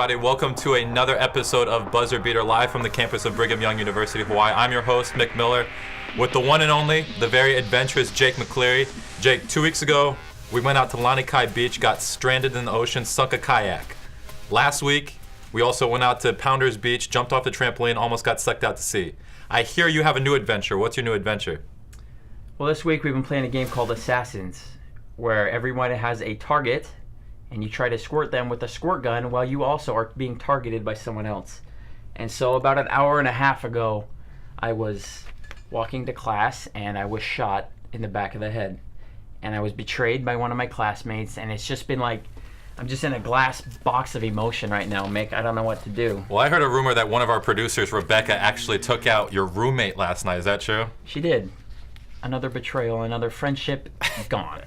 everybody. Welcome to another episode of Buzzer Beater live from the campus of Brigham Young University, Hawaii. I'm your host, Mick Miller, with the one and only, the very adventurous Jake McCleary. Jake, 2 weeks ago, we went out to Lanikai Beach, got stranded in the ocean, sunk a kayak. Last week, we also went out to Pounders Beach, jumped off the trampoline, almost got sucked out to sea. I hear you have a new adventure. What's your new adventure? Well, this week we've been playing a game called Assassins, where everyone has a target, and you try to squirt them with a squirt gun while you also are being targeted by someone else. And so about an hour and a half ago, I was walking to class, and I was shot in the back of the head. And I was betrayed by one of my classmates, and it's just been like, I'm just in a glass box of emotion right now, Mick. I don't know what to do. Well, I heard a rumor that one of our producers, Rebecca, actually took out your roommate last night. Is that true? She did. Another betrayal, another friendship gone.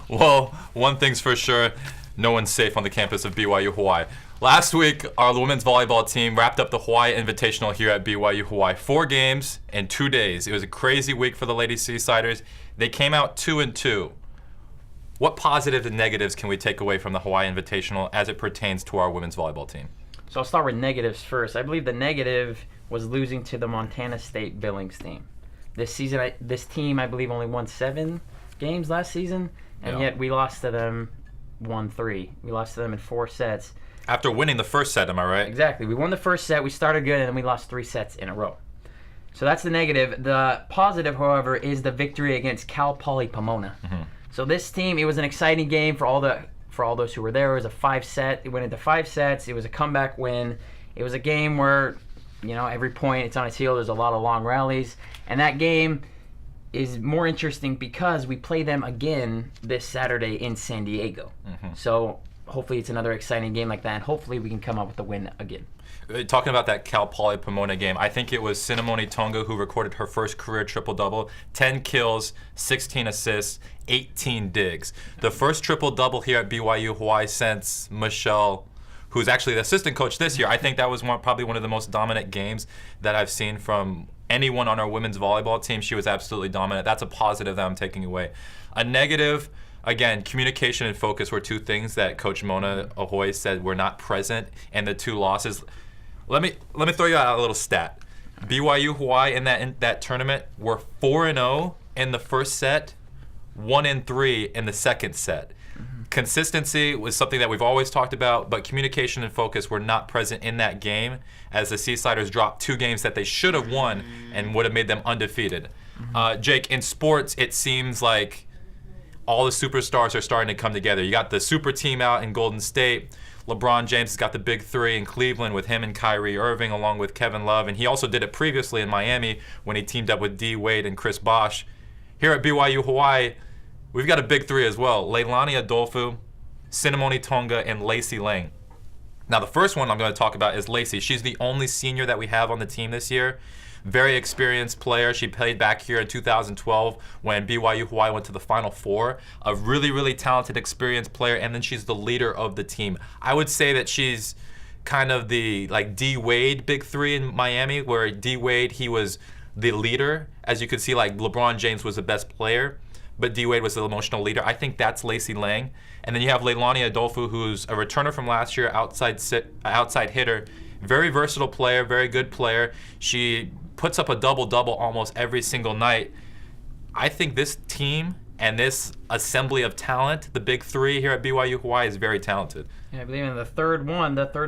Well, one thing's for sure, no one's safe on the campus of BYU Hawaii. Last week, our women's volleyball team wrapped up the Hawaii Invitational here at BYU Hawaii. 4 games in 2 days. It was a crazy week for the Lady Seasiders. They came out 2-2. What positives and negatives can we take away from the Hawaii Invitational as it pertains to our women's volleyball team? So I'll start with negatives first. I believe the negative was losing to the Montana State Billings team. This season, this team, I believe, only won 7 games last season, and yet we lost to them 1-3. We lost to them in 4 sets. After winning the first set, am I right? Exactly. We won the first set, we started good, and then we lost 3 sets in a row. So that's the negative. The positive, however, is the victory against Cal Poly Pomona. Mm-hmm. So this team, it was an exciting game for all those who were there. It was a 5-set. It went into 5 sets. It was a comeback win. It was a game where, you know, every point it's on its heel. There's a lot of long rallies. And that game is more interesting because we play them again this Saturday in San Diego. Mm-hmm. So hopefully it's another exciting game like that, and hopefully we can come up with a win again. Talking about that Cal Poly Pomona game, I think it was Cinnamoni Tonga who recorded her first career triple-double. 10 kills, 16 assists, 18 digs. The first triple-double here at BYU Hawaii since Michelle, who's actually the assistant coach this year. I think that was probably one of the most dominant games that I've seen from anyone on our women's volleyball team. She was absolutely dominant. That's a positive that I'm taking away. A negative, again, communication and focus were 2 things that Coach Mona Ahoy said were not present in the 2 losses. Let me throw you out a little stat. BYU Hawaii in that tournament were 4-0 in the first set, 1-3 in the second set. Consistency was something that we've always talked about, but communication and focus were not present in that game as the Seasiders dropped 2 games that they should have won and would have made them undefeated. Jake, in sports, it seems like all the superstars are starting to come together. You got the super team out in Golden State. LeBron James has got the Big Three in Cleveland with him and Kyrie Irving along with Kevin Love, and he also did it previously in Miami when he teamed up with D. Wade and Chris Bosh. Here at BYU Hawaii, we've got a Big Three as well. Leilani Adolfo, Cinnamoni Tonga, and Lacey Lang. Now, the first one I'm going to talk about is Lacey. She's the only senior that we have on the team this year. Very experienced player. She played back here in 2012 when BYU Hawaii went to the Final Four. A really, really talented, experienced player, and then she's the leader of the team. I would say that she's kind of the D. Wade Big Three in Miami, where D. Wade, he was the leader. As you could see, LeBron James was the best player, but D. Wade was the emotional leader. I think that's Lacey Lang. And then you have Leilani Adolfo, who's a returner from last year, outside hitter. Very versatile player, very good player. She puts up a double-double almost every single night. I think this team and this assembly of talent, the Big Three here at BYU Hawaii, is very talented. Yeah, I believe in the third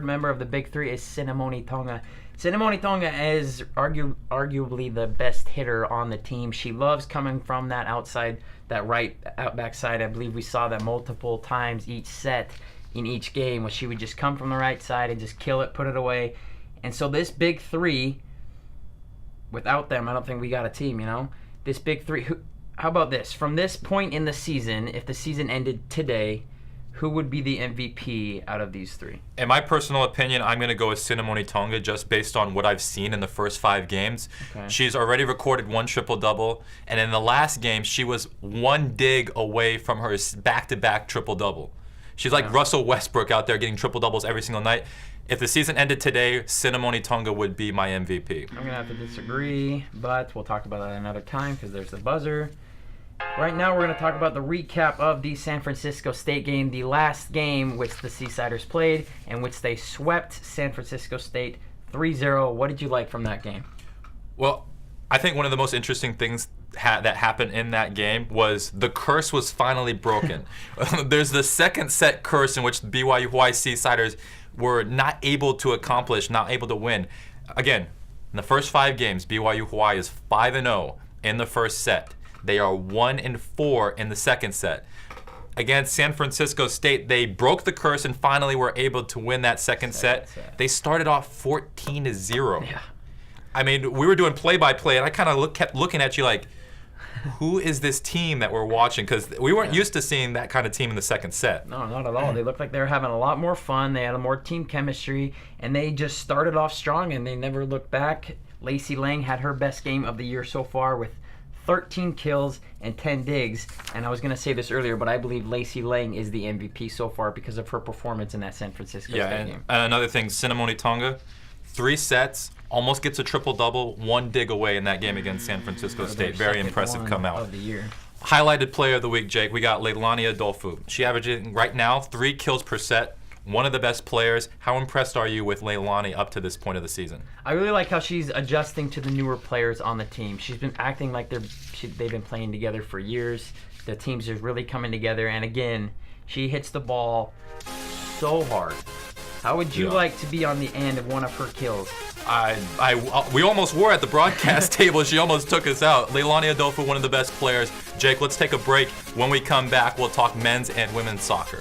member of the Big Three is Cinnamoni Tonga. Cinnamoni Tonga is arguably the best hitter on the team. She loves coming from that outside, that right back side. I believe we saw that multiple times each set in each game, where she would just come from the right side and just kill it, put it away. And so this Big Three, without them, I don't think we got a team, you know? This Big Three, how about this? From this point in the season, if the season ended today, who would be the MVP out of these 3? In my personal opinion, I'm going to go with Cinnamoni Tonga just based on what I've seen in the first 5 games. Okay. She's already recorded 1 triple-double, and in the last game, she was 1 dig away from her back-to-back triple-double. She's like Russell Westbrook out there getting triple-doubles every single night. If the season ended today, Cinnamoni Tonga would be my MVP. I'm going to have to disagree, but we'll talk about that another time because there's the buzzer. Right now, we're going to talk about the recap of the San Francisco State game, the last game which the Seasiders played, in which they swept San Francisco State 3-0. What did you like from that game? Well, I think one of the most interesting things that happened in that game was the curse was finally broken. There's the second set curse in which the BYU Hawaii Seasiders were not able to accomplish, not able to win. Again, in the first 5 games, BYU Hawaii is 5-0 in the first set. They are 1-4 in the second set. Against San Francisco State, they broke the curse and finally were able to win that second set. They started off 14-0. Yeah. I mean, we were doing play-by-play, and I kind of kept looking at you like, who is this team that we're watching? Because we weren't used to seeing that kind of team in the second set. No, not at all. They looked like they were having a lot more fun. They had a more team chemistry, and they just started off strong, and they never looked back. Lacey Lang had her best game of the year so far with 13 kills and 10 digs. And I was going to say this earlier, but I believe Lacey Lang is the MVP so far because of her performance in that San Francisco State game. And another thing, Cinnamoni Tonga, 3 sets, almost gets a triple-double, 1 dig away in that game against San Francisco State. Very impressive come out. Of the year. Highlighted player of the week, Jake, we got Leilani Adolfo. She averaging right now 3 kills per set, one of the best players. How impressed are you with Leilani up to this point of the season? I really like how she's adjusting to the newer players on the team. She's been acting like they've been playing together for years. The teams are really coming together, and again, she hits the ball so hard. How would you like to be on the end of one of her kills? We almost were at the broadcast table. She almost took us out. Leilani Adolfo, one of the best players. Jake, let's take a break. When we come back, we'll talk men's and women's soccer.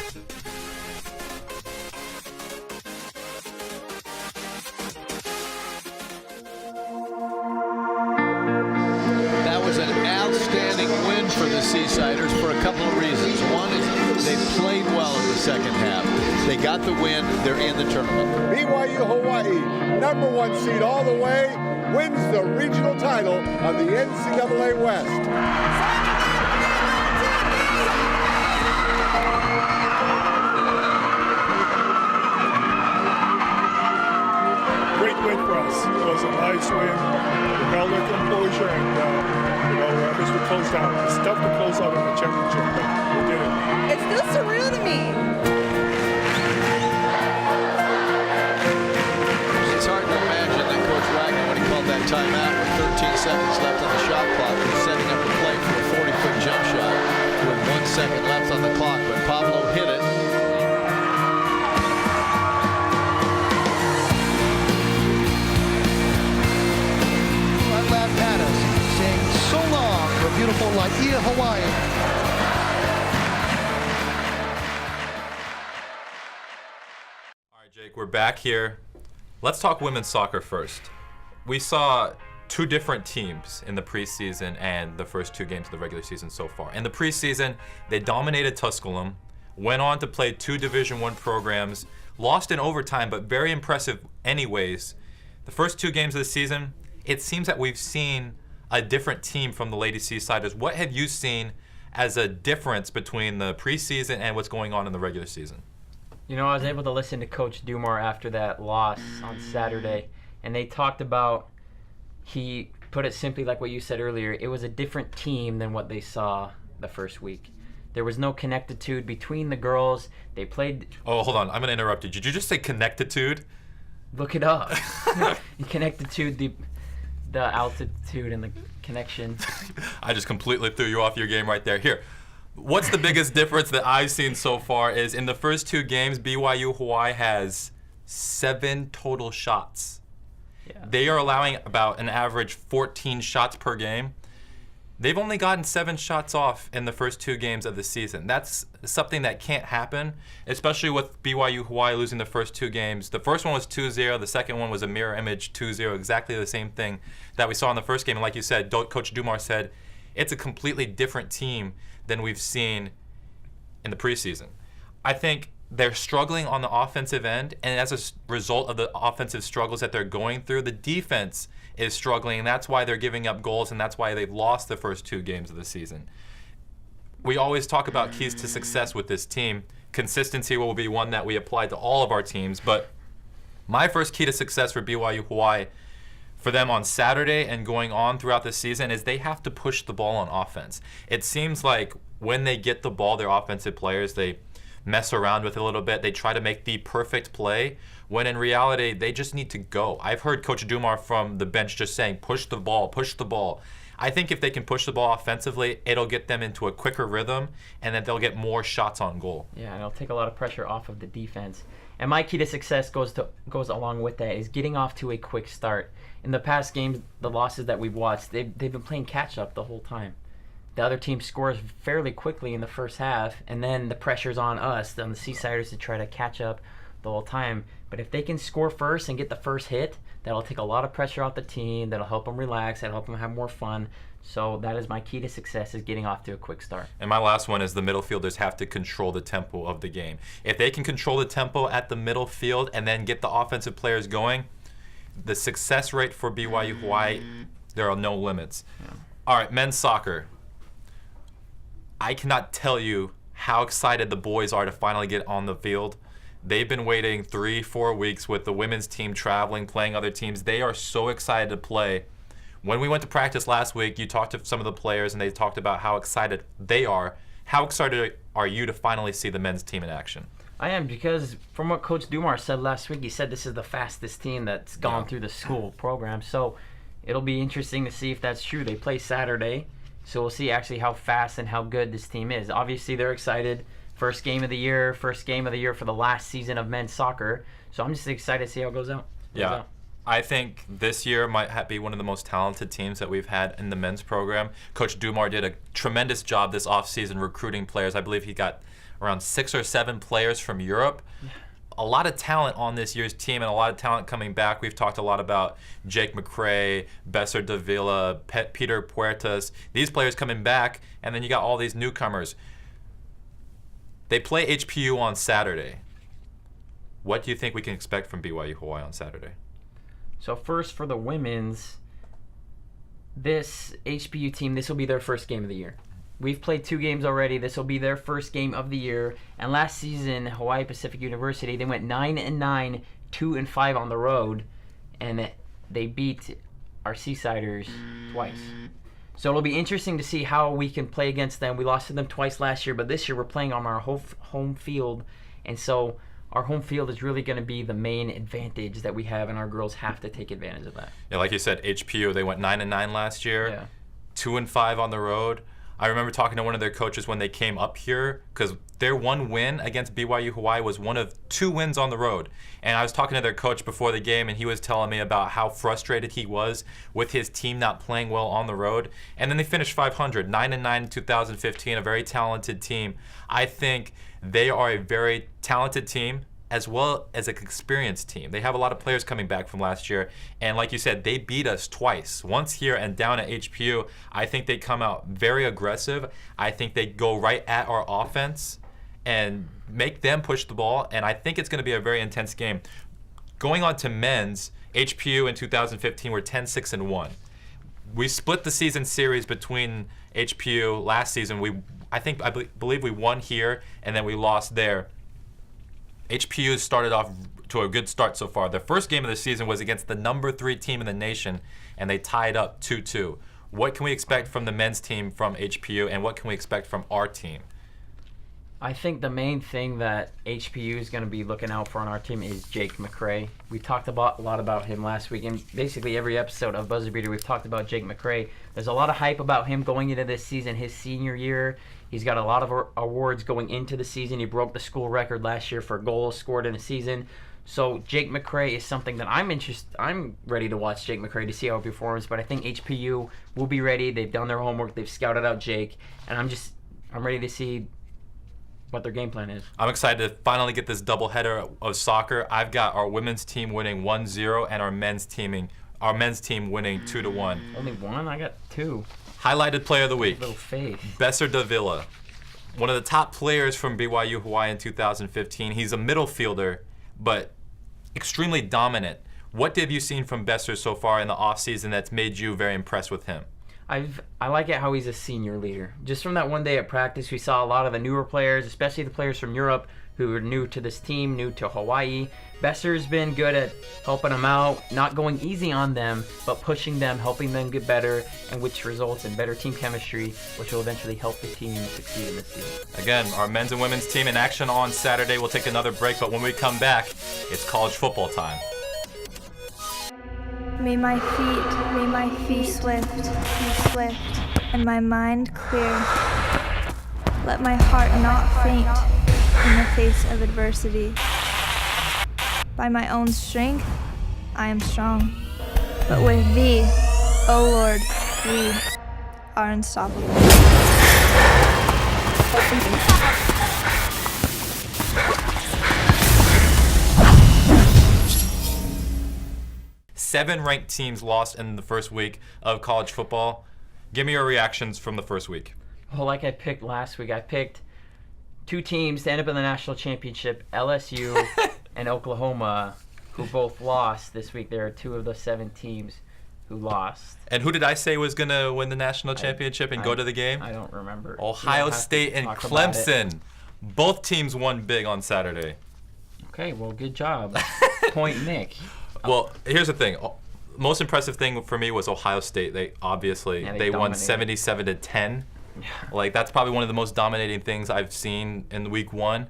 That was an outstanding win for the Seasiders for a couple of reasons. One is they played well in the second half. They got the win. They're in the tournament. BYU Hawaii, #1 seed all the way, wins the regional title of the NCAA West. Great win for us. It was a nice win. We held our composure, and as we closed out, it's tough to close out on the championship, but we did it. It's still surreal to me. It's hard to imagine that Coach Wagner, when he called that timeout with 13 seconds left on the shot clock, was setting up a play for a 40-foot jump shot with 1 second left on the clock, but Pablo hit it. Lab Pattis saying so long for beautiful Laia, Hawaii. All right, Jake, we're back here. Let's talk women's soccer first. We saw 2 different teams in the preseason and the first 2 games of the regular season so far. In the preseason, they dominated Tusculum, went on to play 2 Division I programs, lost in overtime, but very impressive anyways. The first 2 games of the season, it seems that we've seen a different team from the Lady Seasiders. What have you seen as a difference between the preseason and what's going on in the regular season? You know, I was able to listen to Coach Dumar after that loss on Saturday, and they talked about, he put it simply like what you said earlier, it was a different team than what they saw the first week. There was no connectitude between the girls. They played... Oh, hold on. I'm going to interrupt you. Did you just say connectitude? Look it up. Connectitude, the altitude and the connection. I just completely threw you off your game right there. Here, what's the biggest difference that I've seen so far is in the first 2 games, BYU Hawaii has 7 total shots. Yeah. They are allowing about an average 14 shots per game. They've only gotten 7 shots off in the first 2 games of the season. That's something that can't happen, especially with BYU Hawaii losing the first 2 games. The first one was 2-0. The second one was a mirror image 2-0, exactly the same thing that we saw in the first game. And like you said, Coach Dumar said, it's a completely different team than we've seen in the preseason. I think they're struggling on the offensive end, and as a result of the offensive struggles that they're going through, the defense is struggling, and that's why they're giving up goals, and that's why they've lost the first 2 games of the season. We always talk about keys to success with this team. Consistency will be one that we apply to all of our teams, but my first key to success for BYU Hawaii, for them on Saturday and going on throughout the season is they have to push the ball on offense. It seems like when they get the ball, their offensive players, they mess around with it a little bit. They try to make the perfect play, when in reality, they just need to go. I've heard Coach Dumar from the bench just saying, push the ball, push the ball. I think if they can push the ball offensively, it'll get them into a quicker rhythm, and then they'll get more shots on goal. Yeah, and it'll take a lot of pressure off of the defense. And my key to success goes along with that is getting off to a quick start. In the past games, the losses that we've watched, they've been playing catch-up the whole time. The other team scores fairly quickly in the first half, and then the pressure's on us, on the Seasiders, to try to catch up the whole time. But if they can score first and get the first hit, that'll take a lot of pressure off the team. That'll help them relax. That'll help them have more fun. So that is my key to success, is getting off to a quick start. And my last one is the middle fielders have to control the tempo of the game. If they can control the tempo at the middle field and then get the offensive players going, the success rate for BYU Hawaii, there are no limits. Yeah. All right, men's soccer. I cannot tell you how excited the boys are to finally get on the field. They've been waiting 3-4 weeks with the women's team traveling, playing other teams. They are so excited to play. When we went to practice last week, you talked to some of the players, and they talked about how excited they are. How excited are you to finally see the men's team in action? I am, because from what Coach Dumar said last week, he said this is the fastest team that's gone through the school program. So it'll be interesting to see if that's true. They play Saturday, so we'll see actually how fast and how good this team is. Obviously, they're excited. First game of the year for the last season of men's soccer. So I'm just excited to see how it goes out. I think this year might be one of the most talented teams that we've had in the men's program. Coach Dumar did a tremendous job this offseason recruiting players. I believe he got around 6 or 7 players from Europe. A lot of talent on this year's team, and a lot of talent coming back. We've talked a lot about Jake McCrae, Besser Davila, Peter Puertas. These players coming back, and then you got all these newcomers. They play HPU on Saturday. What do you think we can expect from BYU Hawaii on Saturday? So first, for the women's, this HPU team, this will be their first game of the year. We've played 2 games already. This will be their first game of the year. And last season, Hawaii Pacific University, they went 9-9, 2-5 on the road, and they beat our Seasiders twice. So it'll be interesting to see how we can play against them. We lost to them twice last year, but this year we're playing on our home field. And so our home field is really going to be the main advantage that we have, and our girls have to take advantage of that. Yeah, like you said, HPU, they went 9-9 last year, 2-5 on the road. I remember talking to one of their coaches when they came up here, because their one win against BYU Hawaii was one of 2 wins on the road. And I was talking to their coach before the game, and he was telling me about how frustrated he was with his team not playing well on the road. And then they finished 500, 9-9 in 2015, a very talented team. I think they are a very talented team, as well as an experienced team. They have a lot of players coming back from last year. And like you said, they beat us twice. Once here and down at HPU. I think they come out very aggressive. I think they go right at our offense and make them push the ball. And I think it's going to be a very intense game. Going on to men's, HPU in 2015 were 10-6-1. We split the season series between HPU last season. I believe we won here, and then we lost there. HPU started off to a good start so far. Their first game of the season was against the number 3 team in the nation, and they tied up 2-2. What can we expect from the men's team from HPU, and what can we expect from our team? I think the main thing that HPU is going to be looking out for on our team is Jake McCrae. We talked a lot about him last week, and basically every episode of Buzzer Beater we've talked about Jake McCrae. There's a lot of hype about him going into this season, his senior year. He's got a lot of awards going into the season. He broke the school record last year for goals scored in a season. So Jake McCrae is something that I'm ready to watch Jake McCrae to see how he performs, but I think HPU will be ready. They've done their homework. They've scouted out Jake, and I'm ready to see what their game plan is. I'm excited to finally get this doubleheader of soccer. I've got our women's team winning 1-0 and our men's team winning 2-1. Only one? I got 2. Highlighted player of the week. Little faith. Besser Davila, one of the top players from BYU Hawaii in 2015. He's a middle fielder, but extremely dominant. What have you seen from Besser so far in the offseason that's made you very impressed with him? I like it how he's a senior leader. Just from that one day at practice, we saw a lot of the newer players, especially the players from Europe who are new to this team, new to Hawaii. Besser's been good at helping them out, not going easy on them, but pushing them, helping them get better, and which results in better team chemistry, which will eventually help the team succeed in this season. Again, our men's and women's team in action on Saturday. We'll take another break, but when we come back, it's college football time. May my feet swift, be swift, and my mind clear. Let my heart not faint in the face of adversity. By my own strength, I am strong. But with thee, O Lord, we are unstoppable. 7 ranked teams lost in the first week of college football. Give me your reactions from the first week. Well, like I picked last week, I picked 2 teams to end up in the national championship, LSU and Oklahoma, who both lost this week. There are 2 of the 7 teams who lost. And who did I say was going to win the national championship and go to the game? I don't remember. Ohio State and Clemson. Both teams won big on Saturday. Okay, well, good job. Point Nick. Well, here's the thing. Most impressive thing for me was Ohio State. They obviously they won 77-10. Like, that's probably one of the most dominating things I've seen in week 1.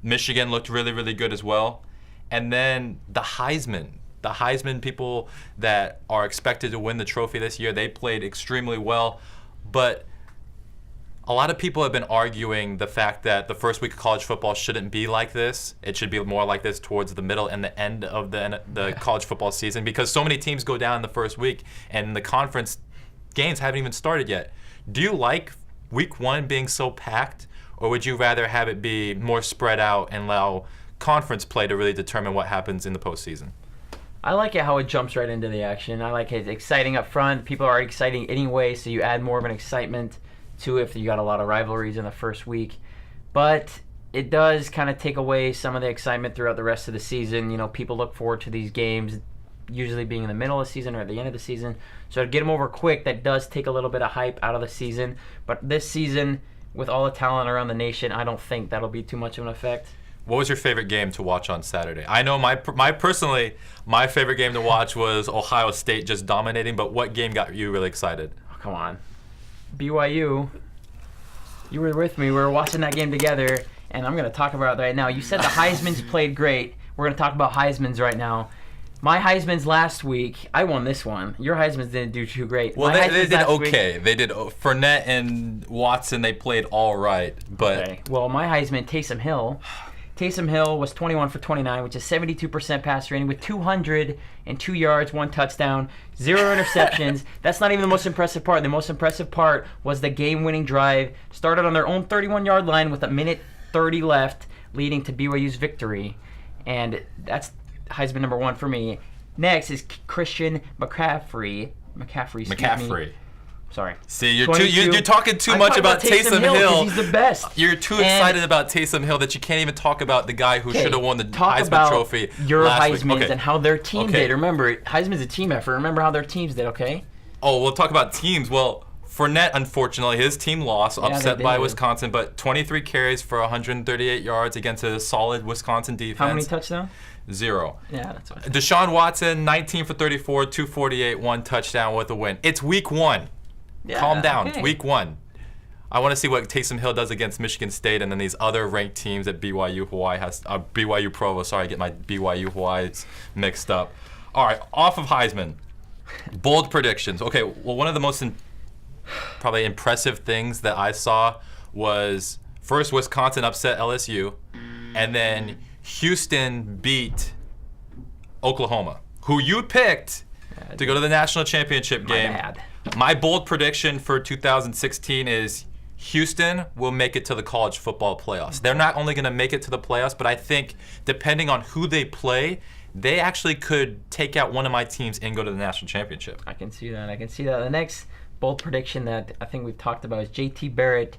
Michigan looked really, really good as well. And then the Heisman people that are expected to win the trophy this year, they played extremely well. But a lot of people have been arguing the fact that the first week of college football shouldn't be like this. It should be more like this towards the middle and the end of the college football season, because so many teams go down in the first week and the conference games haven't even started yet. Do you like week 1 being so packed, or would you rather have it be more spread out and allow conference play to really determine what happens in the postseason? I like it how it jumps right into the action. I like it exciting up front. People are exciting anyway, so you add more of an excitement to if you got a lot of rivalries in the first week. But it does kind of take away some of the excitement throughout the rest of the season. You know, people look forward to these games usually being in the middle of the season or at the end of the season. So to get them over quick, that does take a little bit of hype out of the season. But this season, with all the talent around the nation, I don't think that'll be too much of an effect. What was your favorite game to watch on Saturday? I know my favorite game to watch was Ohio State just dominating, but what game got you really excited? Oh, come on. BYU. You were with me. We were watching that game together, and I'm going to talk about it right now. You said the Heisman's played great. We're going to talk about Heisman's right now. My Heisman's last week, I won this one. Your Heisman's didn't do too great. Well, they did okay. They did. Fournette and Watson, they played all right. But okay. Well, my Heisman, Taysom Hill. Taysom Hill was 21 for 29, which is 72% pass rating with 202 yards, 1 touchdown, 0 interceptions. That's not even the most impressive part. The most impressive part was the game-winning drive. Started on their own 31-yard line with 1:30 left, leading to BYU's victory. And that's Heisman number 1 for me. Next is Christian McCaffrey. McCaffrey. Sorry. See, you're talking too much about Taysom Hill. He's the best. You're too excited about Taysom Hill that you can't even talk about the guy who should have won the Heisman Trophy your last Heismans week. And how their team did. Remember, Heisman's a team effort. Remember how their teams did, okay? Oh, we'll talk about teams. Well, Fournette, unfortunately, his team lost, upset by Wisconsin, but 23 carries for 138 yards against a solid Wisconsin defense. How many touchdowns? 0. Yeah, that's what Deshaun Watson, 19 for 34, 248, 1 touchdown with a win. It's week 1. Yeah, calm down. Okay. Week 1. I want to see what Taysom Hill does against Michigan State and then these other ranked teams that BYU Hawaii has. BYU Provo. Sorry, I get my BYU Hawaii's mixed up. All right, off of Heisman. Bold predictions. Okay, well, one of the most probably impressive things that I saw was first Wisconsin upset LSU, and then Houston beat Oklahoma, who you picked to go to the national championship game. My bold prediction for 2016 is Houston will make it to the college football playoffs. They're not only going to make it to the playoffs, but I think depending on who they play, they actually could take out one of my teams and go to the national championship. I can see that. The next bold prediction that I think we've talked about is JT Barrett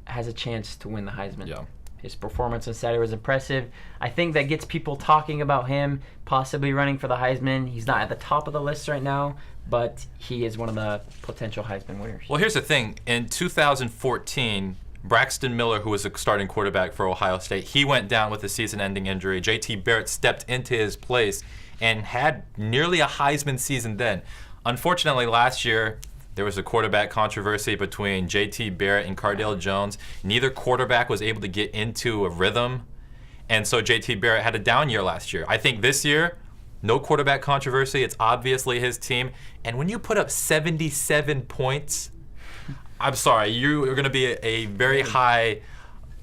has a chance to win the Heisman. Yeah. His performance on Saturday was impressive. I think that gets people talking about him possibly running for the Heisman. He's not at the top of the list right now, but he is one of the potential Heisman winners. Well, here's the thing. In 2014, Braxton Miller, who was a starting quarterback for Ohio State, he went down with a season-ending injury. J.T. Barrett stepped into his place and had nearly a Heisman season then. Unfortunately, last year, there was a quarterback controversy between J.T. Barrett and Cardale Jones. Neither quarterback was able to get into a rhythm, and so J.T. Barrett had a down year last year. I think this year, no quarterback controversy. It's obviously his team. And when you put up 77 points, I'm sorry, you are going to be a very high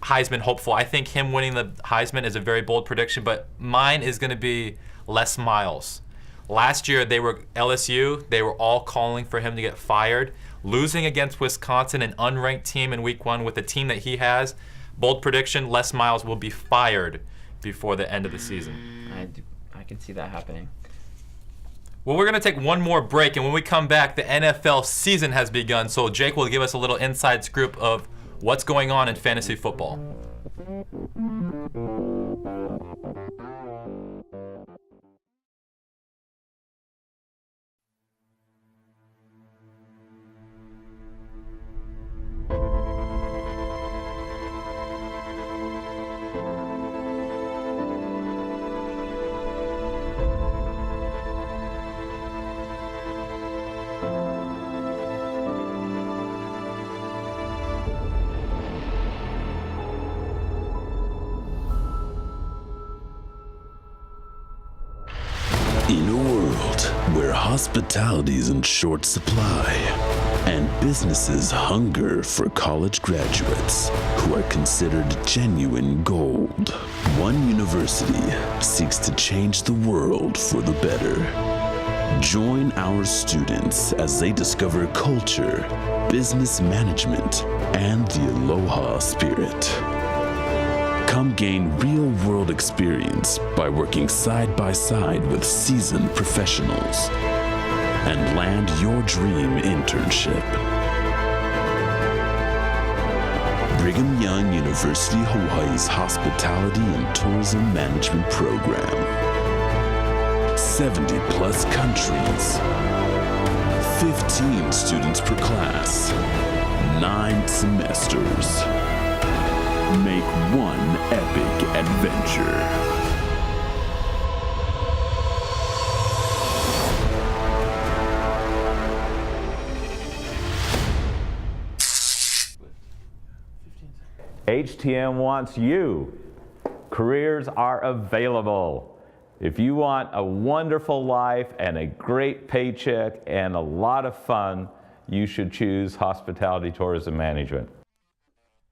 Heisman hopeful. I think him winning the Heisman is a very bold prediction, but mine is going to be Les Miles. Last year, LSU, they were all calling for him to get fired. Losing against Wisconsin, an unranked team in week 1 with the team that he has, bold prediction, Les Miles will be fired before the end of the season. I can see that happening. Well, we're going to take one more break, and when we come back, the NFL season has begun. So Jake will give us a little inside scoop of what's going on in fantasy football. In a world where hospitality is in short supply and businesses hunger for college graduates who are considered genuine gold, one university seeks to change the world for the better. Join our students as they discover culture, business management, and the Aloha spirit. Come gain real-world experience by working side by side with seasoned professionals and land your dream internship. Brigham Young University Hawaii's Hospitality and Tourism Management Program. 70 plus countries. 15 students per class. 9 semesters. Make one epic adventure. HTM wants you. Careers are available. If you want a wonderful life and a great paycheck and a lot of fun, you should choose Hospitality Tourism Management.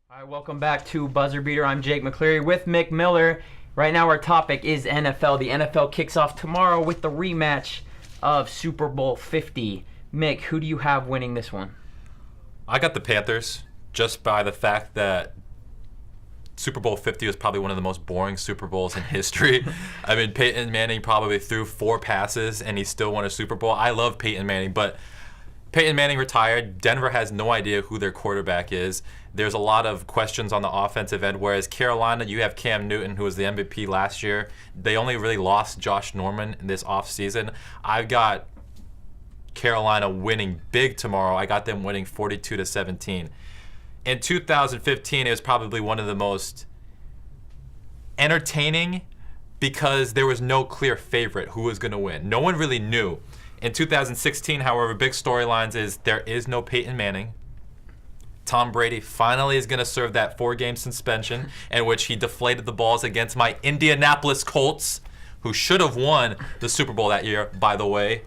All right, welcome back to Buzzer Beater. I'm Jake McCleary with Mick Miller. Right now our topic is NFL. The NFL kicks off tomorrow with the rematch of Super Bowl 50. Mick, who do you have winning this one? I got the Panthers just by the fact that Super Bowl 50 was probably one of the most boring Super Bowls in history. I mean, Peyton Manning probably threw 4 passes and he still won a Super Bowl. I love Peyton Manning, but Peyton Manning retired. Denver has no idea who their quarterback is. There's a lot of questions on the offensive end, whereas Carolina, you have Cam Newton, who was the MVP last year. They only really lost Josh Norman in this offseason. I've got Carolina winning big tomorrow. I got them winning 42-17. In 2015, it was probably one of the most entertaining because there was no clear favorite who was going to win. No one really knew. In 2016, however, big storylines is there is no Peyton Manning. Tom Brady finally is going to serve that 4-game suspension in which he deflated the balls against my Indianapolis Colts, who should have won the Super Bowl that year, by the way.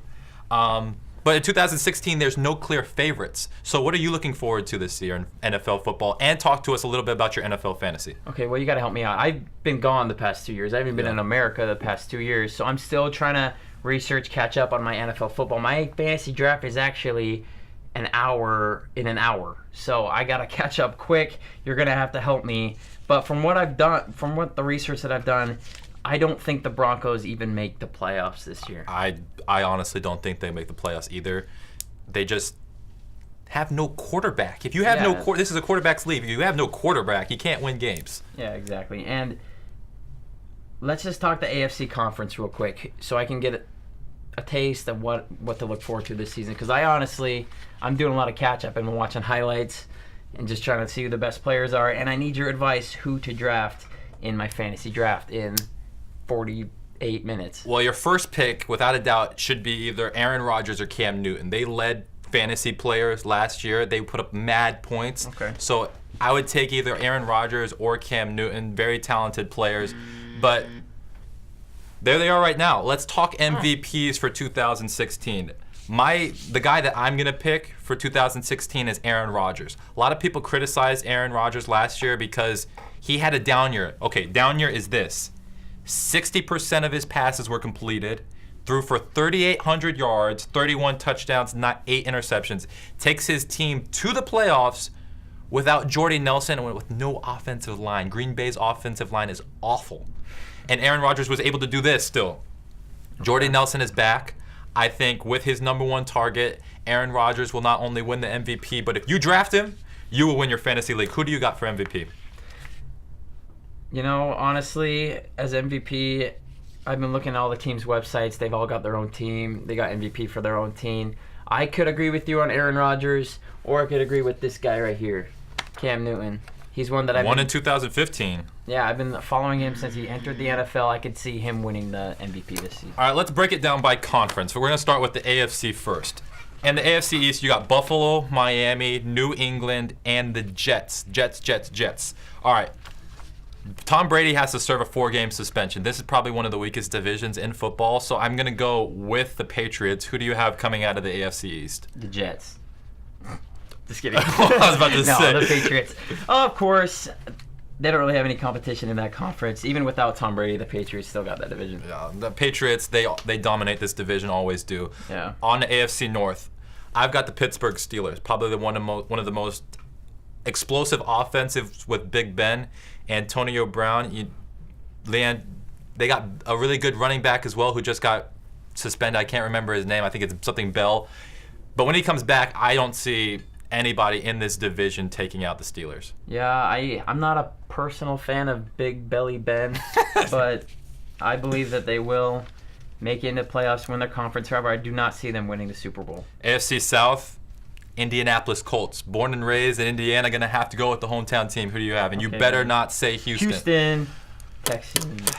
But in 2016, there's no clear favorites. So what are you looking forward to this year in NFL football? And talk to us a little bit about your NFL fantasy. Okay, well, you got to help me out. I've been gone the past 2 years. I haven't been in America the past 2 years. So I'm still trying to research, catch up on my NFL football. My fantasy draft is actually in an hour. So I got to catch up quick. You're going to have to help me. But from what I've done, from what the research that I've done, I don't think the Broncos even make the playoffs this year. I honestly don't think they make the playoffs either. They just have no quarterback. If you have this is a quarterback's league. If you have no quarterback, you can't win games. Yeah, exactly. And let's just talk the AFC conference real quick so I can get a taste of what to look forward to this season. Because I'm doing a lot of catch-up. I've been watching highlights and just trying to see who the best players are. And I need your advice who to draft in my fantasy draft in 48 minutes. Well, your first pick, without a doubt, should be either Aaron Rodgers or Cam Newton. They led fantasy players last year. They put up mad points. Okay. So I would take either Aaron Rodgers or Cam Newton. Very talented players. But there they are right now. Let's talk MVPs for 2016. The guy that I'm going to pick for 2016 is Aaron Rodgers. A lot of people criticized Aaron Rodgers last year because he had a down year. Okay, down year is this. 60% of his passes were completed, threw for 3,800 yards, 31 touchdowns, not 8 interceptions. Takes his team to the playoffs without Jordy Nelson and with no offensive line. Green Bay's offensive line is awful. And Aaron Rodgers was able to do this still. Jordy Nelson is back. I think with his number one target, Aaron Rodgers will not only win the MVP, but if you draft him, you will win your fantasy league. Who do you got for MVP? You know, honestly, as MVP, I've been looking at all the teams' websites. They've all got their own team. They got MVP for their own team. I could agree with you on Aaron Rodgers, or I could agree with this guy right here, Cam Newton. He's one that I've won in 2015. Yeah, I've been following him since he entered the NFL. I could see him winning the MVP this season. All right, let's break it down by conference. We're going to start with the AFC first. And the AFC East, you got Buffalo, Miami, New England, and the Jets. Jets. All right. Tom Brady has to serve a 4-game suspension. This is probably one of the weakest divisions in football, so I'm going to go with the Patriots. Who do you have coming out of the AFC East? The Jets. Just kidding. I was about to say. No, the Patriots. Of course, they don't really have any competition in that conference. Even without Tom Brady, the Patriots still got that division. Yeah, the Patriots, they dominate this division, always do. Yeah. On the AFC North, I've got the Pittsburgh Steelers, probably one of the most explosive offensive with Big Ben. Antonio Brown, they got a really good running back as well who just got suspended. I can't remember his name. I think it's something Bell. But when he comes back, I don't see anybody in this division taking out the Steelers. Yeah, I'm not a personal fan of Big Belly Ben, but I believe that they will make it into playoffs, win their conference. However, I do not see them winning the Super Bowl. AFC South, Indianapolis Colts. Born and raised in Indiana, going to have to go with the hometown team. Who do you have? And you better not say Houston. Houston, Texans.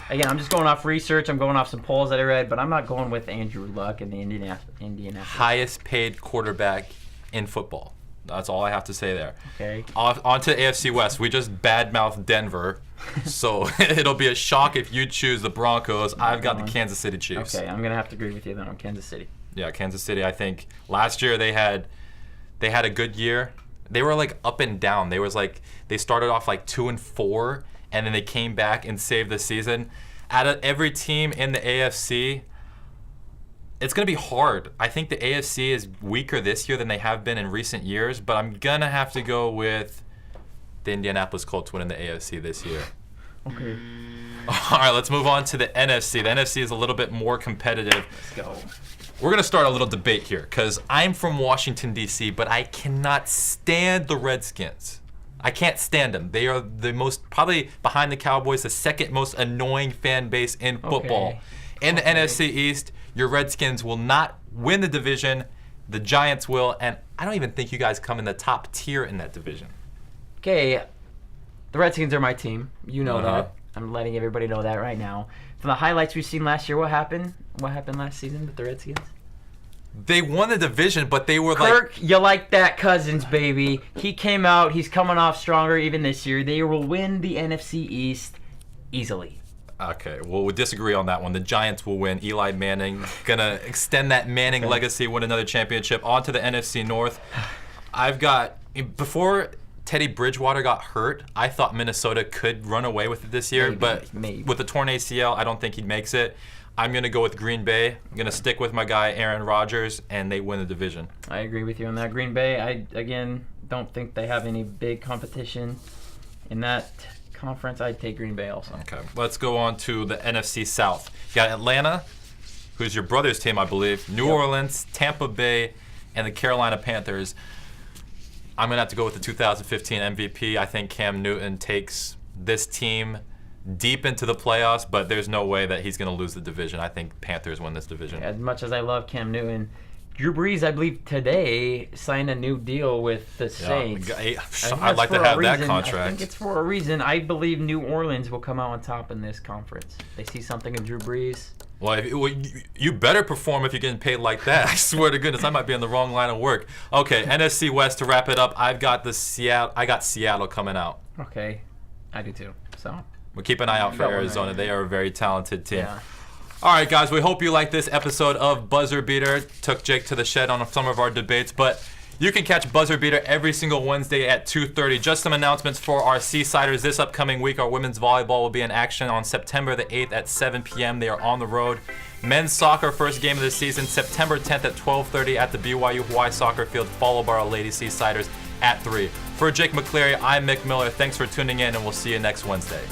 Again, I'm just going off research. I'm going off some polls that I read, but I'm not going with Andrew Luck and the Indianapolis. Highest paid quarterback in football. That's all I have to say there. Okay. On to AFC West. We just badmouthed Denver, so it'll be a shock if you choose the Broncos. I've got the Kansas City Chiefs. Okay, I'm going to have to agree with you then on Kansas City. Yeah, Kansas City. I think last year they had a good year. They were like up and down. They started off like 2-4, and then they came back and saved the season. Out of every team in the AFC, it's gonna be hard. I think the AFC is weaker this year than they have been in recent years, but I'm gonna have to go with the Indianapolis Colts winning the AFC this year. Okay. All right, let's move on to the NFC. The NFC is a little bit more competitive. Let's go. We're going to start a little debate here because I'm from Washington, D.C., but I cannot stand the Redskins. I can't stand them. They are the most, probably behind the Cowboys, the second most annoying fan base in football. In the NFC East, your Redskins will not win the division. The Giants will, and I don't even think you guys come in the top tier in that division. Okay, the Redskins are my team. You know that. I'm letting everybody know that right now. From the highlights we've seen last year, what happened? What happened last season with the Redskins? They won the division, but they were Kirk, you like that Cousins, baby. He came out. He's coming off stronger even this year. They will win the NFC East easily. Okay, well, we disagree on that one. The Giants will win. Eli Manning gonna extend that Manning legacy, win another championship. On to the NFC North. I've got, before Teddy Bridgewater got hurt, I thought Minnesota could run away with it this year, but with the torn ACL, I don't think he makes it. I'm going to go with Green Bay. I'm going to stick with my guy, Aaron Rodgers, and they win the division. I agree with you on that. Green Bay, I, again, don't think they have any big competition in that conference. I'd take Green Bay also. Okay, let's go on to the NFC South. You got Atlanta, who's your brother's team, I believe, New Orleans, Tampa Bay, And the Carolina Panthers, I'm going to have to go with the 2015 MVP. I think Cam Newton takes this team deep into the playoffs, but there's no way that he's going to lose the division. I think Panthers win this division. As much as I love Cam Newton, Drew Brees, I believe today signed a new deal with the Saints. I'd like to have that contract. I think it's for a reason. I believe New Orleans will come out on top in this conference. They see something in Drew Brees. Well, you better perform if you're getting paid like that. I swear to goodness, I might be in the wrong line of work. Okay, NFC West to wrap it up. I got Seattle coming out. Okay, I do too. So we'll keep an eye out for Arizona. They are a very talented team. Yeah. All right, guys, we hope you like this episode of Buzzer Beater. Took Jake to the shed on some of our debates, but you can catch Buzzer Beater every single Wednesday at 2:30. Just some announcements for our Seasiders. This upcoming week, our women's volleyball will be in action on September the 8th at 7 p.m. They are on the road. Men's soccer, first game of the season, September 10th at 12:30 at the BYUH soccer field, followed by our Lady Seasiders at 3. For Jake McCleary, I'm Mick Miller. Thanks for tuning in, and we'll see you next Wednesday.